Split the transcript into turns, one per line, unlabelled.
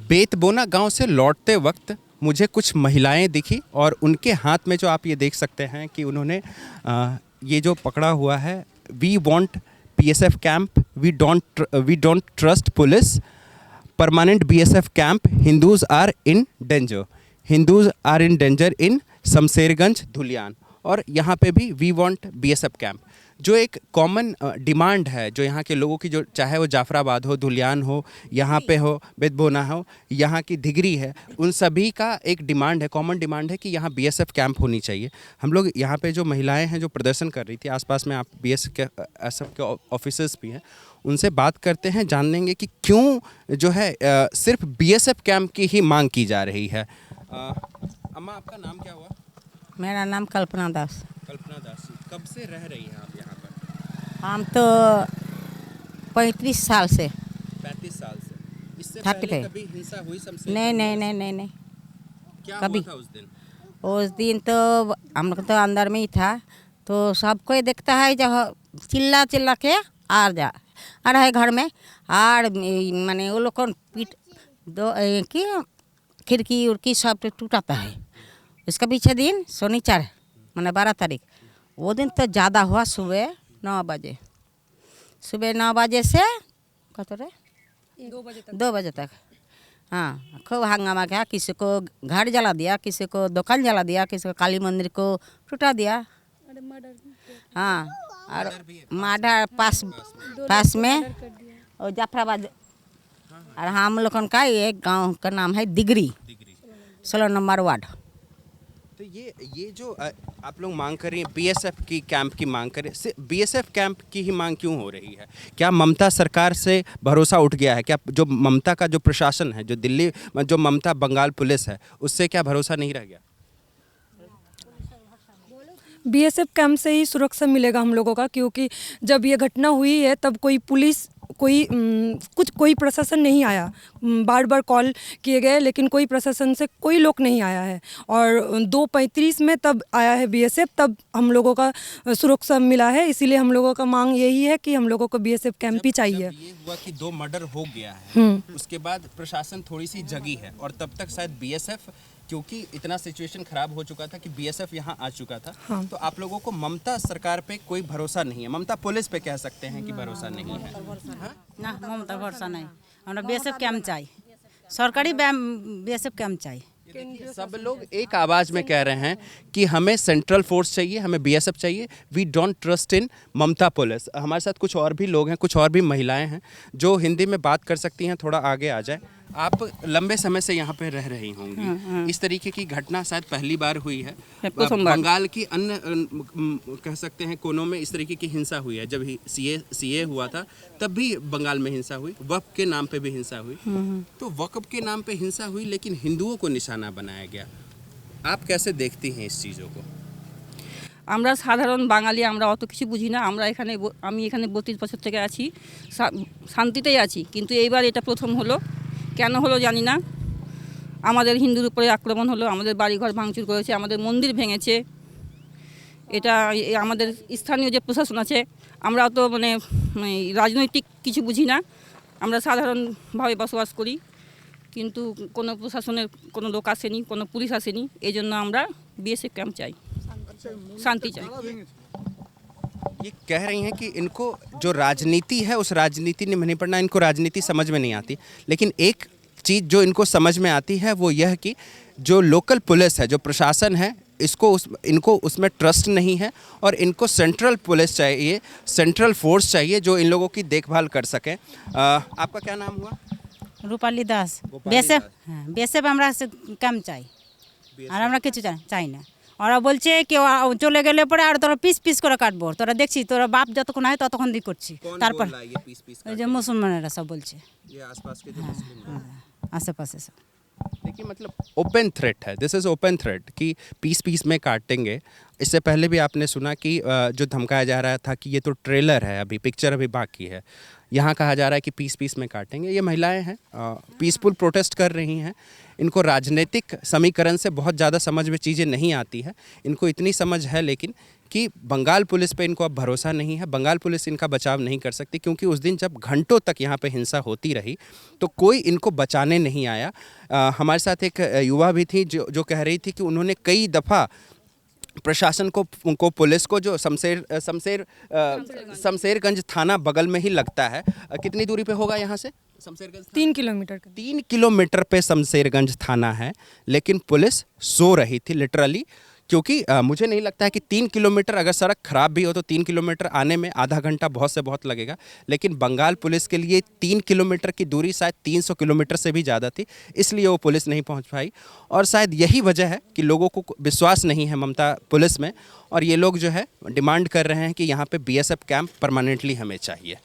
बेतबोना गांव से लौटते वक्त मुझे कुछ महिलाएं दिखी और उनके हाथ में जो आप ये देख सकते हैं कि उन्होंने ये जो पकड़ा हुआ है, we want BSF camp, we don't trust police, permanent BSF camp, Hindus are in danger in Shamsherganj Dhulian. और यहाँ पे भी वी वांट बीएसएफ कैंप, जो एक कॉमन डिमांड है जो यहाँ के लोगों की, जो चाहे वो जाफराबाद हो, धुलियान हो, यहाँ पे हो, बेतबोना हो, यहाँ की धिगरी है, उन सभी का एक डिमांड है, कॉमन डिमांड है कि यहाँ बीएसएफ कैंप होनी चाहिए। हम लोग यहाँ पे जो महिलाएं हैं जो प्रदर्शन कर रही थी, आसपास में आप बीएसएफ के ऑफिसर्स भी हैं, उनसे बात करते हैं, जान लेंगे कि क्यों जो है सिर्फ बीएसएफ कैंप की ही मांग की जा रही है। अम्मा, आपका नाम क्या हुआ?
मेरा नाम कल्पना दास।
कल्पना दास, कब से रह रही हैं आप यहाँ पर?
हम तो 35 साल से।
35 साल से। इससे
थर्टी
पहले
पे।
कभी हिंसा हुई शमशेरगंज?
नहीं।
क्या
कभी
हुआ था उस दिन?
उस दिन तो हम लोग तो अंदर में ही था, तो सब कोई देखता है जब चिल्ला के आ रहा है घर में, और माने वो लोग को पीट दो कि खिड़की उड़की सब टूटाता है। उसका पीछे दिन शनिचर मैंने 12 तारीख, वो दिन तो ज़्यादा हुआ। सुबह 9 बजे से कत रे 2 बजे तक। हाँ, खूब हंगामा किया, किसी को घर जला दिया, किसी को दुकान जला दिया, किसी को काली मंदिर को टूटा दिया। हाँ, और मर्डर पास में और जाफराबाद। और हम लोगों का एक गांव का नाम है दिगरी, 16 नंबर वार्ड।
तो ये जो आप लोग मांग कर रही हैं, बीएसएफ की कैंप की मांग कर रहे हैं, बीएसएफ कैंप की ही मांग क्यों हो रही है? क्या ममता सरकार से भरोसा उठ गया है? क्या जो ममता का जो प्रशासन है, जो दिल्ली, जो ममता बंगाल पुलिस है, उससे क्या भरोसा नहीं रह गया?
बीएसएफ कैंप से ही सुरक्षा मिलेगा हम लोगों का, क्योंकि जब ये घटना हुई है तब कोई पुलिस, कोई प्रशासन नहीं आया। बार कॉल किए गए, लेकिन कोई प्रशासन से कोई लोग नहीं आया है। और 2:35 में तब आया है बीएसएफ, तब हम लोगों का सुरक्षा मिला है। इसीलिए हम लोगों का मांग यही है कि हम लोगों को बीएसएफ कैंप ही चाहिए।
जब ये हुआ कि 2 मर्डर हो गया है, उसके बाद प्रशासन थोड़ी सी जगी है, और तब तक शायद बीएसएफ, क्योंकि इतना सिचुएशन खराब हो चुका था कि बीएसएफ यहाँ आ चुका था। हाँ। तो आप लोगों को ममता सरकार पे कोई भरोसा नहीं है, ममता पुलिस पे कह सकते हैं कि भरोसा नहीं है।
ना, ममता भरोसा नहीं, हमरा बीएसएफ कैंप चाहिए, सरकारी बीएसएफ कैंप चाहिए।
सब लोग एक आवाज में कह रहे हैं कि हमें सेंट्रल फोर्स चाहिए, हमें बीएसएफ चाहिए, we don't trust in Mamata police. हमारे साथ कुछ और भी लोग हैं, कुछ और भी महिलाएं हैं जो हिंदी में बात कर सकती हैं। थोड़ा आगे आ जाए। आप लंबे समय से यहाँ पे रह रही होंगी। इस तरीके की घटना शायद पहली बार हुई है। बंगाल की अन्य कह सकते हैं कोनों में इस तरीके की हिंसा हुई है। जब सीए हुआ था तब भी बंगाल में हिंसा हुई, वक्फ के नाम पे भी हिंसा हुई। तो वक्फ के नाम पे हिंसा हुई, लेकिन हिंदुओं को निशाना बनाया गया। आप कैसे देखती हैं इस चीज़ों को?
আমরা সাধারণ বাঙালি, আমরা অত কিছু বুঝি না। আমি এখানে 32 বছর থেকে আছি, শান্তিতেই আছি। কিন্তু এইবার এটা প্রথম হলো, কেন হলো জানি না। আমাদের হিন্দুর উপরে আক্রমণ হলো, আমাদের বাড়িঘর ভাঙচুর করেছে, আমাদের মন্দির ভেঙেছে। এটা আমাদের স্থানীয় যে প্রশাসন আছে, আমরা অত মানে রাজনৈতিক কিছু বুঝি না, আমরা সাধারণভাবে বসবাস করি। কিন্তু কোনো প্রশাসনের কোনো লোক আসেনি, কোনো পুলিশ আসেনি। এই জন্য আমরা বিএসএফ ক্যাম্প চাই, शांति चाहिए।
ये कह रही हैं कि इनको जो राजनीति है उस राजनीति में नहीं पड़ना, इनको राजनीति समझ में नहीं आती। लेकिन एक चीज़ जो इनको समझ में आती है वो यह कि जो लोकल पुलिस है, जो प्रशासन है, इनको उसमें ट्रस्ट नहीं है, और इनको सेंट्रल पुलिस चाहिए, सेंट्रल फोर्स चाहिए जो इन लोगों की देखभाल कर सके। आपका क्या नाम हुआ?
रूपाली दास। बीएसएफ हमरा से कम चाहिए, और हमरा किछु चाই না। ওরা বলছে কি চলে গেলে পরে আর তোরা পিস করে কাটবো, তোরা দেখছি তোরা বাপ যতক্ষণ হয় ততক্ষণ দিয়ে করছি। তারপর ওই যে মুসলমানেরা সব বলছে, आसपास सब।
देखिए, मतलब ओपन थ्रेट है, दिस इज़ ओपन थ्रेट कि पीस में काटेंगे। इससे पहले भी आपने सुना कि जो धमकाया जा रहा था कि ये तो ट्रेलर है, अभी पिक्चर अभी बाकी है। यहाँ कहा जा रहा है कि पीस पीस में काटेंगे। ये महिलाएं हैं, पीसफुल प्रोटेस्ट कर रही हैं। इनको राजनीतिक समीकरण से बहुत ज़्यादा समझ में चीज़ें नहीं आती है। इनको इतनी समझ है लेकिन कि बंगाल पुलिस पे इनको अब भरोसा नहीं है। बंगाल पुलिस इनका बचाव नहीं कर सकती, क्योंकि उस दिन जब घंटों तक यहाँ पे हिंसा होती रही तो कोई इनको बचाने नहीं आया। हमारे साथ एक युवा भी थी जो कह रही थी कि उन्होंने कई दफ़ा प्रशासन को पुलिस को, जो शमशेरगंज थाना बगल में ही लगता है, कितनी दूरी पे होगा यहाँ से शमशेरगंज?
3 किलोमीटर का।
3 किलोमीटर पे शमशेरगंज थाना है, लेकिन पुलिस सो रही थी लिटरली। क्योंकि मुझे नहीं लगता है कि 3 किलोमीटर, अगर सड़क खराब भी हो तो 3 किलोमीटर आने में आधा घंटा बहुत से बहुत लगेगा, लेकिन बंगाल पुलिस के लिए 3 किलोमीटर की दूरी शायद 300 किलोमीटर से भी ज़्यादा थी, इसलिए वो पुलिस नहीं पहुंच पाई। और शायद यही वजह है कि लोगों को विश्वास नहीं है ममता पुलिस में, और ये लोग जो है डिमांड कर रहे हैं कि यहाँ पे BSF कैंप परमानेंटली हमें चाहिए।